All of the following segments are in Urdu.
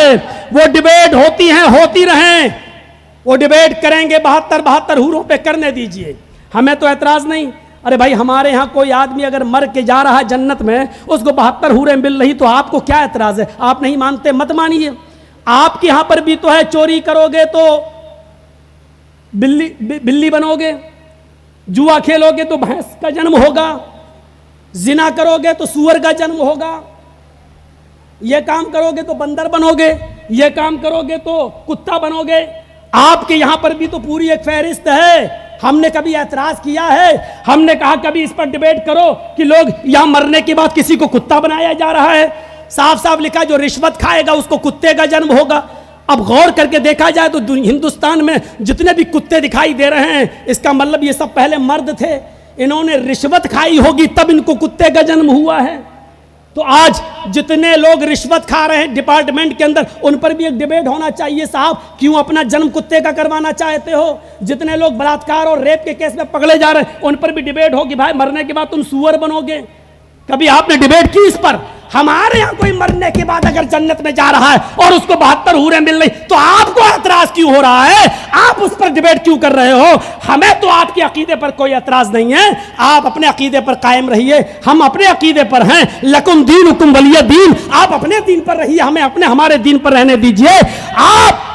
ہے. وہ ڈبیٹ ہوتی ہیں, ہوتی رہیں, وہ ڈبیٹ کریں گے 72 حوروں پہ, کرنے دیجئے, ہمیں تو اعتراض نہیں. ارے بھائی ہمارے ہاں کوئی آدمی اگر مر کے جا رہا ہے جنت میں, اس کو 72 حوریں مل رہی, تو آپ کو کیا اعتراض ہے؟ آپ نہیں مانتے مت مانیے. آپ کے یہاں پر بھی تو ہے, چوری کرو گے تو بلی بنو گے, جوا کھیلو گے تو بھینس کا جنم ہوگا, زنا کرو گے تو سور کا جنم ہوگا, یہ کام کرو گے تو بندر بنو گے, یہ کام کرو گے تو کتا بنو گے. آپ کے یہاں پر بھی تو پوری ایک فہرست ہے. ہم نے کبھی اعتراض کیا ہے؟ ہم نے کہا کبھی اس پر ڈیبیٹ کرو کہ لوگ یہاں مرنے کے بعد کسی کو کتا بنایا جا رہا ہے؟ صاف صاف لکھا جو رشوت کھائے گا اس کو کتے کا جنم ہوگا. اب غور کر کے دیکھا جائے تو ہندوستان میں جتنے بھی کتے دکھائی دے رہے ہیں, اس کا مطلب یہ سب پہلے مرد تھے, انہوں نے رشوت کھائی ہوگی تب ان کو کتے کا جنم ہوا ہے. تو آج جتنے لوگ رشوت کھا رہے ہیں ڈپارٹمنٹ کے اندر, ان پر بھی ایک ڈیبیٹ ہونا چاہیے صاحب, کیوں اپنا جنم کتے کا کروانا چاہتے ہو؟ جتنے لوگ بلااتکار اور ریپ کے کیس میں پکڑے جا رہے ہیں, ان پر بھی ڈیبیٹ ہو کہ بھائی مرنے کے بعد تم سور بنو گے. کبھی آپ نے ڈیبیٹ کی اس پر؟ ہمارے یہاں کوئی مرنے کے بعد اگر جنت میں جا رہا ہے اور اس کو 72 حوریں مل رہی, تو آپ کو اعتراض کیوں ہو رہا ہے؟ آپ اس پر ڈیبیٹ کیوں کر رہے ہو؟ ہمیں تو آپ کے عقیدے پر کوئی اعتراض نہیں ہے, آپ اپنے عقیدے پر قائم رہیے, ہم اپنے عقیدے پر ہیں. لکم دینکم ولی دین, آپ اپنے دین پر رہیے, ہمیں ہمارے دین پر رہنے دیجئے. آپ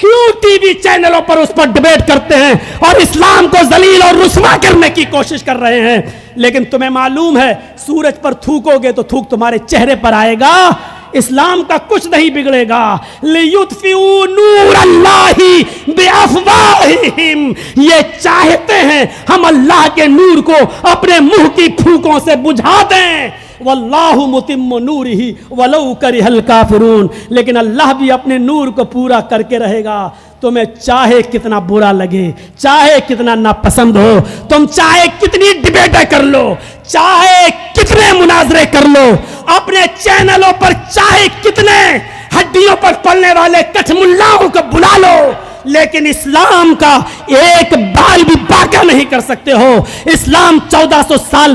کیوں ٹی وی چینلوں پر اس پر ڈیبیٹ کرتے ہیں اور اسلام کو ذلیل اور رسوا کرنے کی کوشش کر رہے ہیں؟ لیکن تمہیں معلوم ہے سورج پر تھوکو گے تو تھوک تمہارے چہرے پر آئے گا, اسلام کا کچھ نہیں بگڑے گا. لِيُطْفِئُوا نُورَ اللَّهِ بِأَفْوَاهِهِمْ, یہ چاہتے ہیں ہم اللہ کے نور کو اپنے منہ کی پھوکوں سے بجھا دیں. واللہ متم نورہ ولو کرہ الکافرون, لیکن اللہ بھی اپنے نور کو پورا کر کے رہے گا. تمہیں چاہے کتنا برا لگے, چاہے کتنا ناپسند ہو, تم چاہے کتنی ڈیبیٹیں کر لو, چاہے کتنے مناظرے کر لو, اپنے چینلوں پر چاہے کتنے ہڈیوں پر پلنے والے کٹھ ملاؤں کو بلا لو, لیکن اسلام کا ایک بال بھی باقی نہیں کر سکتے ہو. اسلام 1400 سال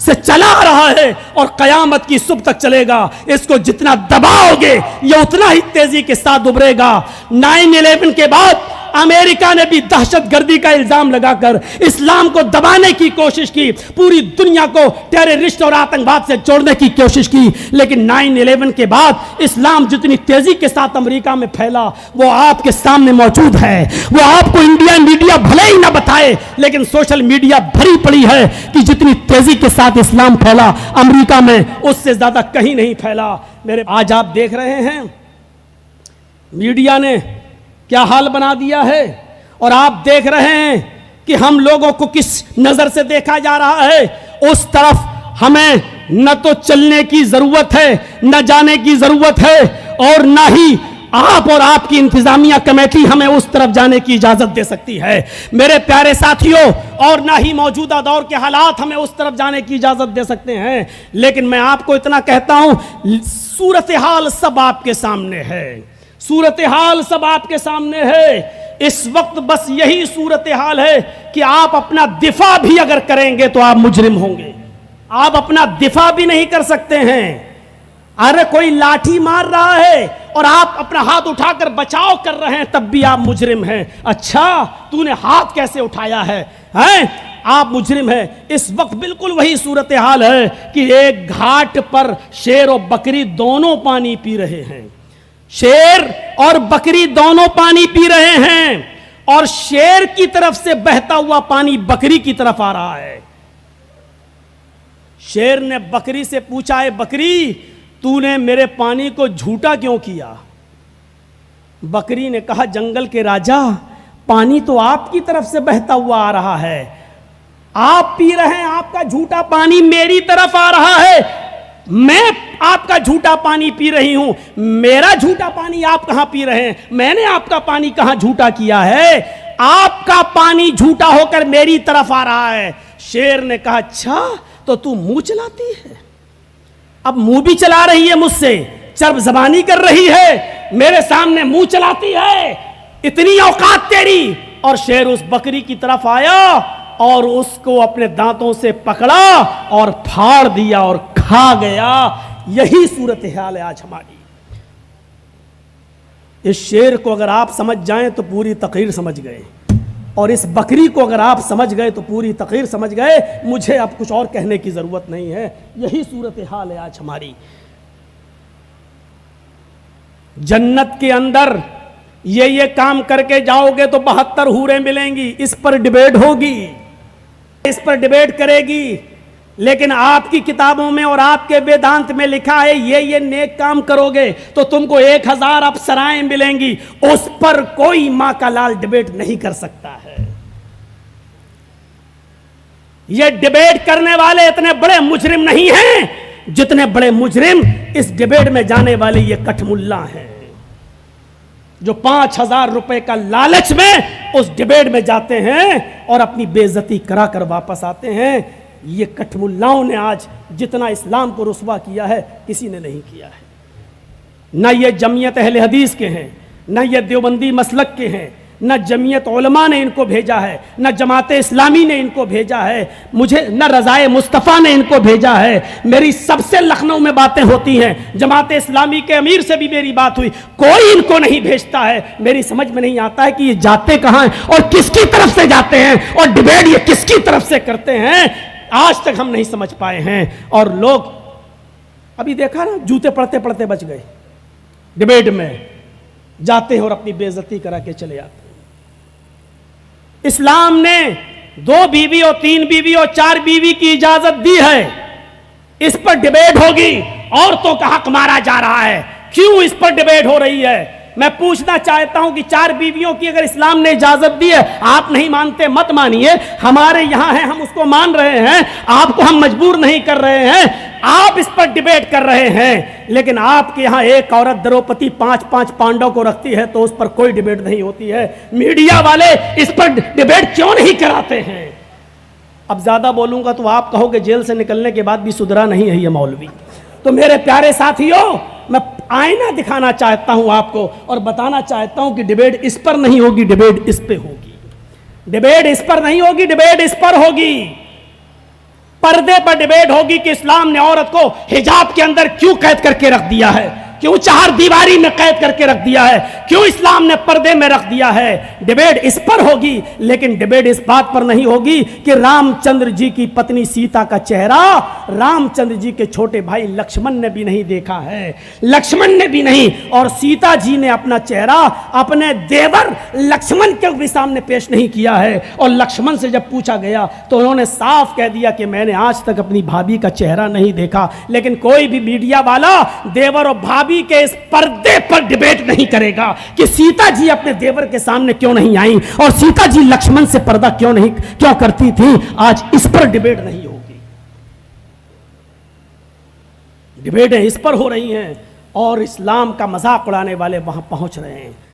سے چلا رہا ہے اور قیامت کی صبح تک چلے گا. اس کو جتنا دباؤ گے یہ اتنا ہی تیزی کے ساتھ ابھرے گا. 9/11 کے بعد امریکہ نے بھی دہشت گردی کا الزام لگا کر اسلام کو دبانے کی کوشش کی, پوری دنیا کو ٹیررسٹ اور آتنکواد سے جوڑنے کی کوشش کی. لیکن 9/11 کے بعد اسلام جتنی تیزی کے ساتھ امریکہ میں پھیلا وہ آپ کے سامنے موجود ہے. وہ آپ کو انڈین میڈیا بھلے ہی نہ بتائے, لیکن سوشل میڈیا بھری پڑی ہے کہ جتنی تیزی کے ساتھ اسلام پھیلا امریکہ میں اس سے زیادہ کہیں نہیں پھیلا. میرے آج آپ دیکھ رہے ہیں میڈیا نے کیا حال بنا دیا ہے, اور آپ دیکھ رہے ہیں کہ ہم لوگوں کو کس نظر سے دیکھا جا رہا ہے. اس طرف ہمیں نہ تو چلنے کی ضرورت ہے, نہ جانے کی ضرورت ہے, اور نہ ہی آپ اور آپ کی انتظامیہ کمیٹی ہمیں اس طرف جانے کی اجازت دے سکتی ہے میرے پیارے ساتھیوں, اور نہ ہی موجودہ دور کے حالات ہمیں اس طرف جانے کی اجازت دے سکتے ہیں. لیکن میں آپ کو اتنا کہتا ہوں صورتحال سب آپ کے سامنے ہے, صورتحال سب آپ کے سامنے ہے. اس وقت بس یہی صورتحال ہے کہ آپ اپنا دفاع بھی اگر کریں گے تو آپ مجرم ہوں گے. آپ اپنا دفاع بھی نہیں کر سکتے ہیں. ارے کوئی لاٹھی مار رہا ہے اور آپ اپنا ہاتھ اٹھا کر بچاؤ کر رہے ہیں تب بھی آپ مجرم ہیں. اچھا تو نے ہاتھ کیسے اٹھایا ہے, آپ مجرم ہیں. اس وقت بالکل وہی صورتحال ہے کہ ایک گھاٹ پر شیر و بکری دونوں پانی پی رہے ہیں. شیر اور بکری دونوں پانی پی رہے ہیں, اور شیر کی طرف سے بہتا ہوا پانی بکری کی طرف آ رہا ہے. شیر نے بکری سے پوچھا, اے بکری تو نے میرے پانی کو جھوٹا کیوں کیا؟ بکری نے کہا, جنگل کے راجا پانی تو آپ کی طرف سے بہتا ہوا آ رہا ہے, آپ پی رہے ہیں, آپ کا جھوٹا پانی میری طرف آ رہا ہے, میں آپ کا جھوٹا پانی پی رہی ہوں, میرا جھوٹا پانی آپ کہاں پی رہے ہیں؟ میں نے آپ کا پانی کہاں جھوٹا کیا ہے؟ آپ کا پانی جھوٹا ہو کر میری طرف آ رہا ہے. شیر نے کہا, اچھا تو منہ چلاتی ہے, اب منہ بھی چلا رہی ہے مجھ سے, چرب زبانی کر رہی ہے, میرے سامنے منہ چلاتی ہے, اتنی اوقات تیری. اور شیر اس بکری کی طرف آیا اور اس کو اپنے دانتوں سے پکڑا اور پھاڑ دیا اور کھا گیا. یہی صورتحال ہے آج ہماری. اس شیر کو اگر آپ سمجھ جائیں تو پوری تقریر سمجھ گئے، اور اس بکری کو اگر آپ سمجھ گئے تو پوری تقریر سمجھ گئے۔ مجھے اب کچھ اور کہنے کی ضرورت نہیں ہے، یہی صورتحال ہے آج ہماری۔ جنت کے اندر یہ کام کر کے جاؤ گے تو 72 حوریں ملیں گی، اس پر ڈیبیٹ ہوگی، اس پر ڈیبیٹ کرے گی۔ لیکن آپ کی کتابوں میں اور آپ کے ویدانت میں لکھا ہے یہ نیک کام کرو گے تو تم کو 1000 اپسرائیں ملیں گی، اس پر کوئی ماں کا لال ڈیبیٹ نہیں کر سکتا ہے۔ یہ ڈیبیٹ کرنے والے اتنے بڑے مجرم نہیں ہیں جتنے بڑے مجرم اس ڈیبیٹ میں جانے والے یہ کٹھ ملا ہیں، جو 5000 روپے کا لالچ میں اس ڈیبیٹ میں جاتے ہیں اور اپنی بے عزتی کرا کر واپس آتے ہیں۔ یہ کٹھ ملاؤں نے آج جتنا اسلام کو رسوا کیا ہے کسی نے نہیں کیا ہے۔ نہ یہ جمعیت اہل حدیث کے ہیں، نہ یہ دیوبندی مسلک کے ہیں، نہ جمعیت علماء نے ان کو بھیجا ہے، نہ جماعت اسلامی نے ان کو بھیجا ہے، مجھے نہ رضائے مصطفیٰ نے ان کو بھیجا ہے۔ میری سب سے لکھنؤ میں باتیں ہوتی ہیں، جماعت اسلامی کے امیر سے بھی میری بات ہوئی، کوئی ان کو نہیں بھیجتا ہے۔ میری سمجھ میں نہیں آتا ہے کہ یہ جاتے کہاں ہیں اور کس کی طرف سے جاتے ہیں اور ڈیبیٹ یہ کس کی طرف سے کرتے ہیں، آج تک ہم نہیں سمجھ پائے ہیں۔ اور لوگ ابھی دیکھا نا، جوتے پڑتے پڑتے بچ گئے، ڈیبیٹ میں جاتے ہیں اور اپنی بے عزتی کرا کے چلے آتے ہیں۔ اسلام نے 2 بیوی اور 3 بیوی اور 4 بیوی کی اجازت دی ہے، اس پر ڈیبیٹ ہوگی۔ عورتوں کا حق مارا جا رہا ہے، کیوں اس پر ڈیبیٹ ہو رہی ہے؟ میں پوچھنا چاہتا ہوں کہ 4 بیویوں کی اگر اسلام نے اجازت دی ہے، آپ نہیں مانتے مت مانیے، ہمارے یہاں ہے، ہم اس کو مان رہے ہیں، آپ کو ہم مجبور نہیں کر رہے ہیں، آپ اس پر ڈیبیٹ کر رہے ہیں۔ لیکن آپ کے یہاں ایک عورت دروپتی 5 پانڈوں کو رکھتی ہے تو اس پر کوئی ڈیبیٹ نہیں ہوتی ہے۔ میڈیا والے اس پر ڈیبیٹ کیوں نہیں کراتے ہیں؟ اب زیادہ بولوں گا تو آپ کہو کہ جیل سے نکلنے کے بعد بھی سدھرا نہیں ہے یہ مولوی۔ تو میرے پیارے ساتھیوں، میں آئینہ دکھانا چاہتا ہوں آپ کو اور بتانا چاہتا ہوں کہ ڈیبیٹ اس پر نہیں ہوگی، ڈیبیٹ اس پہ ہوگی۔ ڈیبیٹ اس پر نہیں ہوگی، ڈیبیٹ اس پر ہوگی۔ پردے پر ڈیبیٹ ہوگی کہ اسلام نے عورت کو حجاب کے اندر کیوں قید کر کے رکھ دیا ہے، کیوں 4 دیواری میں قید کر کے رکھ دیا ہے، کیوں اسلام نے پردے میں رکھ دیا ہے۔ ڈیبیٹ اس پر ہوگی، لیکن ڈیبیٹ اس بات پر نہیں ہوگی کہ رام چندر جی کی پتنی سیتا کا چہرہ رام چندر جی کے چھوٹے بھائی لکشمن نے بھی نہیں دیکھا ہے، لکشمن نے بھی نہیں، اور سیتا جی نے اپنا چہرہ اپنے دیور لکشمن کے بھی سامنے پیش نہیں کیا ہے۔ اور لکشمن سے جب پوچھا گیا تو انہوں نے صاف کہہ دیا کہ میں نے آج تک اپنی بھابھی کا چہرہ نہیں دیکھا۔ لیکن کوئی بھی میڈیا والا دیور اور بھابھی کے اس پردے پر ڈیبیٹ نہیں کرے گا کہ سیتا جی اپنے دیور کے سامنے کیوں نہیں آئیں اور سیتا جی لکشمن سے پردہ کیوں کرتی تھی۔ آج اس پر ڈیبیٹ نہیں ہوگی، ڈیبیٹیں اس پر ہو رہی ہیں اور اسلام کا مذاق اڑانے والے وہاں پہنچ رہے ہیں۔